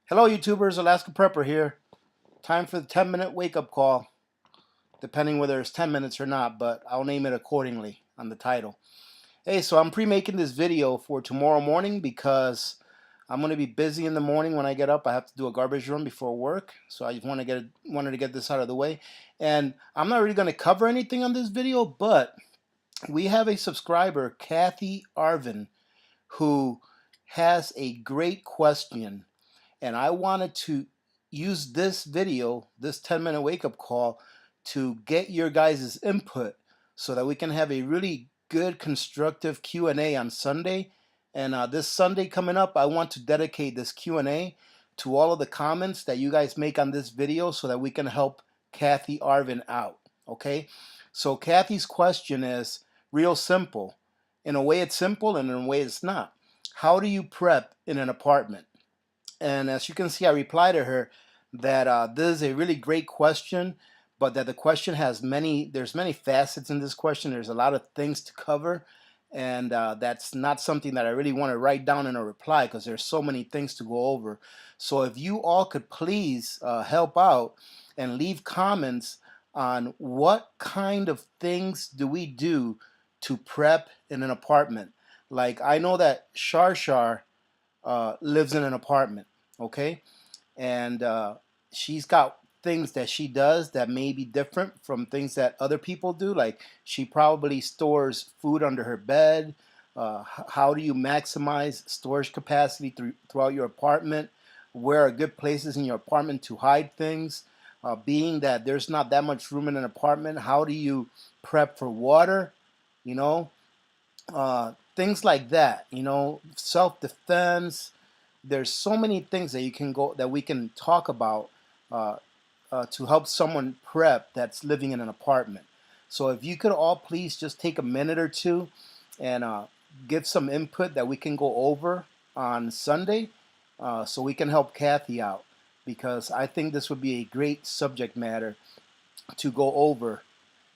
Hello YouTubers, Alaska Prepper here. Time for the 10-minute wake-up call, depending whether it's 10 minutes or not, but I'll name it accordingly on the title. Hey, so I'm pre-making this video for tomorrow morning because I'm going to be busy in the morning when I get up. I have to do a garbage run before work, so I just wanted to get this out of the way. And I'm not really going to cover anything on this video, but we have a subscriber, Kathy Arvin, who has a great question. And I wanted to use this video, this 10-minute wake-up call, to get your guys' input so that we can have a really good constructive Q&A on Sunday. And this Sunday coming up, I want to dedicate this Q&A to all of the comments that you guys make on this video so that we can help Kathy Arvin out. Okay? So Kathy's question is real simple. In a way it's simple and in a way it's not. How do you prep in an apartment? And as you can see, I reply to her that this is a really great question, but that the question has there's many facets in this question. There's a lot of things to cover, and that's not something that I really want to write down in a reply because there's so many things to go over. So if you all could please help out and leave comments on what kind of things do we do to prep in an apartment. Like I know that Shar lives in an apartment, okay? And she's got things that she does that may be different from things that other people do. Like she probably stores food under her bed. How do you maximize storage capacity throughout your apartment? Where are good places in your apartment to hide things? Being that there's not that much room in an apartment, how do you prep for water? You know, things like that. You know, self-defense. There's so many things that we can talk about to help someone prep that's living in an apartment. So if you could all please just take a minute or two and give some input that we can go over on Sunday, so we can help Kathy out, because I think this would be a great subject matter to go over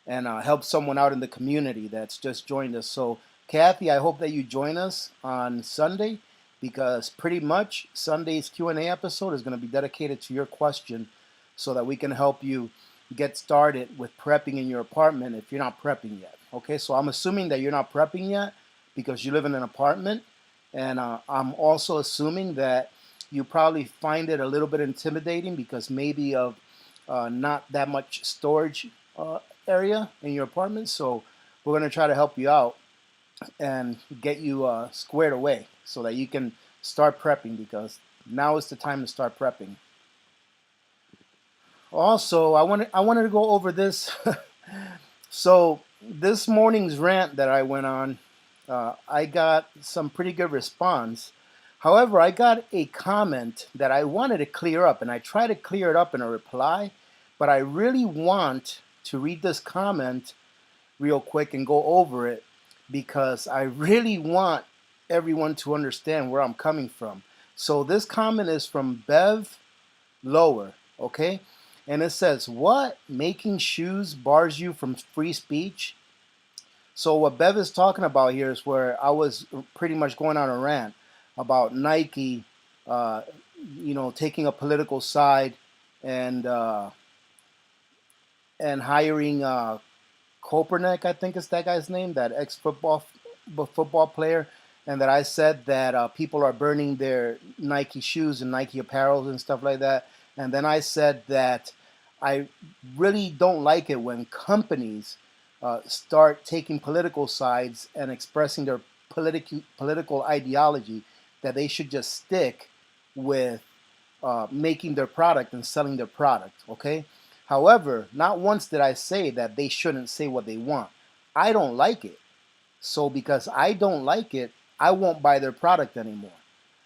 and help someone out in the community that's just joined us. So Kathy, I hope that you join us on Sunday, because pretty much Sunday's Q&A episode is going to be dedicated to your question so that we can help you get started with prepping in your apartment if you're not prepping yet. Okay, so I'm assuming that you're not prepping yet because you live in an apartment, and I'm also assuming that you probably find it a little bit intimidating because maybe of not that much storage area in your apartment. So we're going to try to help you out and get you squared away so that you can start prepping, because now is the time to start prepping. Also, I wanted to go over this. So this morning's rant that I went on, I got some pretty good response. However, I got a comment that I wanted to clear up, and I tried to clear it up in a reply, but I really want to read this comment real quick and go over it, because I really want everyone to understand where I'm coming from. So this comment is from Bev Lower, okay? And it says, what? Making shoes bars you from free speech? So what Bev is talking about here is where I was pretty much going on a rant about Nike, taking a political side and hiring Kopernik, I think is that guy's name, that ex-football player, and that I said that people are burning their Nike shoes and Nike apparel and stuff like that. And then I said that I really don't like it when companies start taking political sides and expressing their political ideology, that they should just stick with making their product and selling their product, okay? However, not once did I say that they shouldn't say what they want. I don't like it. So because I don't like it, I won't buy their product anymore.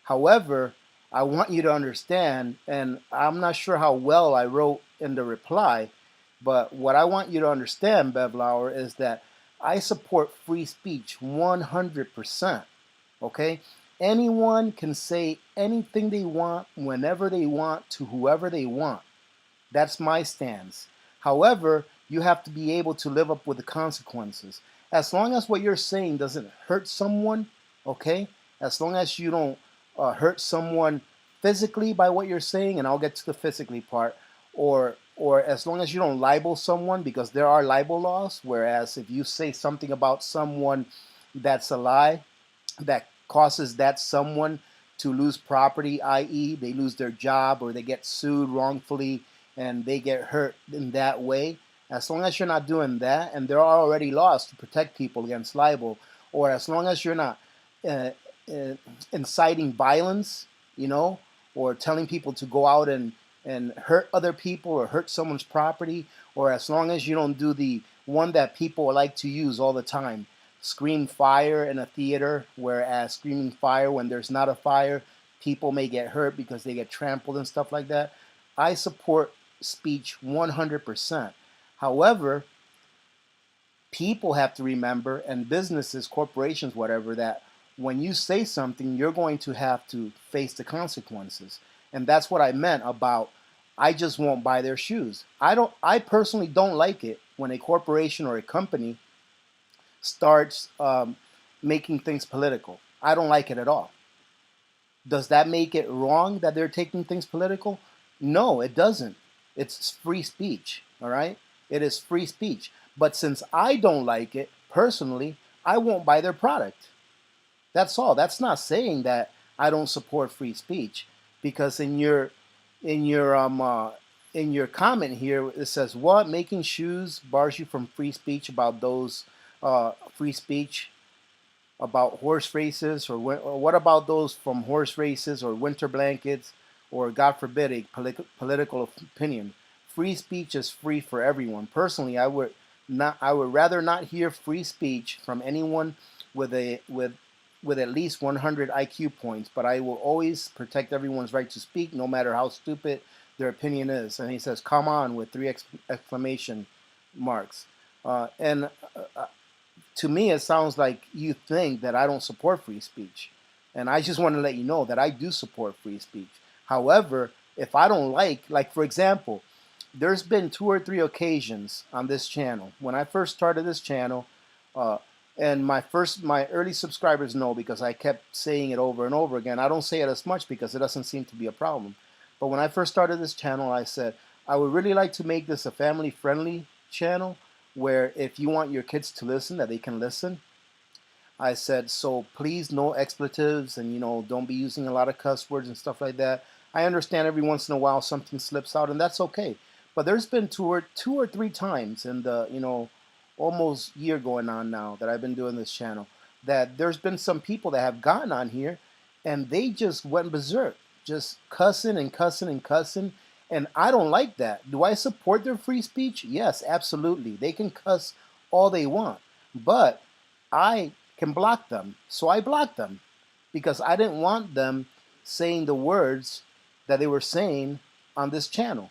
However, I want you to understand, and I'm not sure how well I wrote in the reply, but what I want you to understand, Bev Lauer, is that I support free speech 100%, okay? Anyone can say anything they want, whenever they want, to whoever they want. That's my stance. However, you have to be able to live up with the consequences. As long as what you're saying doesn't hurt someone, okay? As long as you don't hurt someone physically by what you're saying, and I'll get to the physically part, or as long as you don't libel someone, because there are libel laws, whereas if you say something about someone that's a lie, that causes that someone to lose property, i.e., they lose their job or they get sued wrongfully and they get hurt in that way. As long as you're not doing that, and there are already laws to protect people against libel, or as long as you're not uh, uh, inciting violence, you know, or telling people to go out and hurt other people or hurt someone's property, or as long as you don't do the one that people like to use all the time, scream fire in a theater, whereas screaming fire when there's not a fire, people may get hurt because they get trampled and stuff like that. I support speech 100%. However, people have to remember, and businesses, corporations, whatever, that when you say something, you're going to have to face the consequences. And that's what I meant about I just won't buy their shoes. I personally don't like it when a corporation or a company starts making things political. I don't like it at all. Does that make it wrong that they're taking things political? No, it doesn't. It's free speech, all right? It is free speech. But since I don't like it personally, I won't buy their product. That's all. That's not saying that I don't support free speech, because in your in your comment here it says, what, making shoes bars you from free speech about those free speech about horse races, or what about those from horse races or winter blankets, or God forbid a political opinion? Free speech is free for everyone. Personally, I would rather not hear free speech from anyone with at least 100 IQ points, but I will always protect everyone's right to speak, no matter how stupid their opinion is. And he says, "Come on," with three exclamation marks. And to me, it sounds like you think that I don't support free speech. And I just want to let you know that I do support free speech. However, if I don't like for example, there's been 2 or 3 occasions on this channel. When I first started this channel, uh, and my early subscribers know, because I kept saying it over and over again. I don't say it as much because it doesn't seem to be a problem. But when I first started this channel, I said, I would really like to make this a family-friendly channel, where if you want your kids to listen, that they can listen. I said, so please, no expletives, and don't be using a lot of cuss words and stuff like that. I understand every once in a while something slips out, and that's okay. But there's been two or three times in the almost year going on now that I've been doing this channel, that there's been some people that have gotten on here and they just went berserk, just cussing and cussing and cussing. And I don't like that. Do I support their free speech? Yes, absolutely. They can cuss all they want, but I can block them. So I blocked them because I didn't want them saying the words that they were saying on this channel.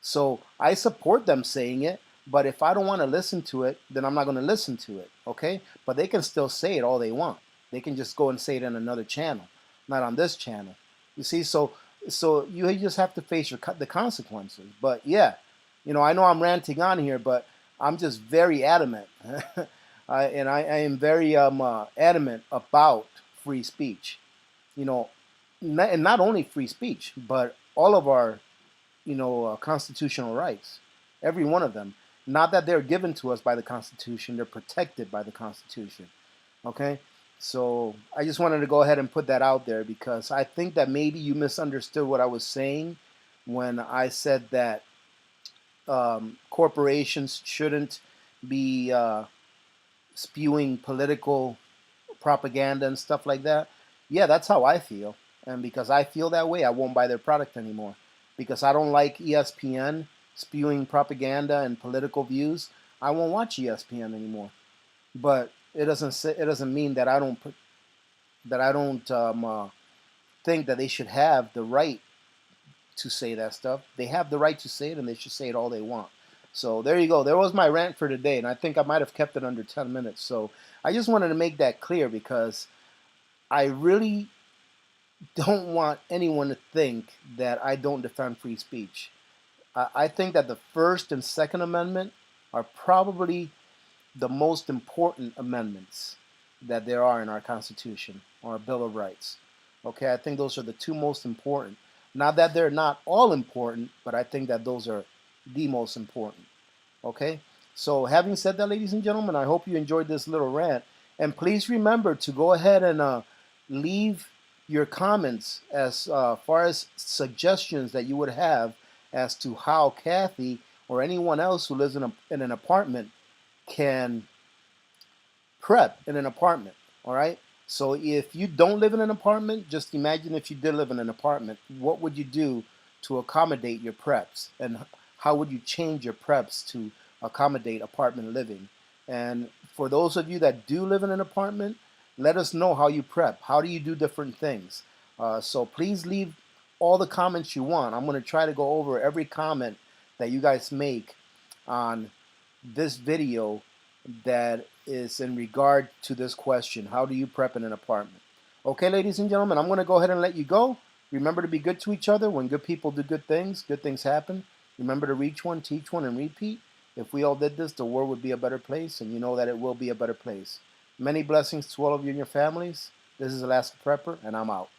So I support them saying it, but if I don't want to listen to it, then I'm not going to listen to it, okay? But they can still say it all they want. They can just go and say it in another channel, not on this channel. You see, so you just have to face the consequences. But yeah, I know I'm ranting on here, but I'm just very adamant. I am very adamant about free speech. And not only free speech, but all of our constitutional rights, every one of them. Not that they're given to us by the Constitution, they're protected by the Constitution. Okay? So I just wanted to go ahead and put that out there, because I think that maybe you misunderstood what I was saying when I said that corporations shouldn't be spewing political propaganda and stuff like that. Yeah, that's how I feel. And because I feel that way, I won't buy their product anymore. Because I don't like ESPN spewing propaganda and political views, I won't watch ESPN anymore. But it doesn't mean that I don't think that they should have the right to say that stuff. They have the right to say it, and they should say it all they want. So there you go. There was my rant for today, and I think I might have kept it under 10 minutes. So I just wanted to make that clear, because I really don't want anyone to think that I don't defend free speech. I think that the First and Second Amendment are probably the most important amendments that there are in our Constitution, or our Bill of Rights. Okay, I think those are the two most important. Not that they're not all important, but I think that those are the most important. Okay, so having said that, ladies and gentlemen, I hope you enjoyed this little rant. And please remember to go ahead and leave your comments as far as suggestions that you would have as to how Kathy or anyone else who lives in an apartment can prep in an apartment. All right. So if you don't live in an apartment, just imagine if you did live in an apartment, what would you do to accommodate your preps? And how would you change your preps to accommodate apartment living? And for those of you that do live in an apartment, let us know how you prep. How do you do different things? So please leave all the comments you want. I'm going to try to go over every comment that you guys make on this video that is in regard to this question. How do you prep in an apartment? Okay, ladies and gentlemen, I'm going to go ahead and let you go. Remember to be good to each other. When good people do good things happen. Remember to reach one, teach one, and repeat. If we all did this, the world would be a better place, and you know that it will be a better place. Many blessings to all of you and your families. This is Alaska Prepper, and I'm out.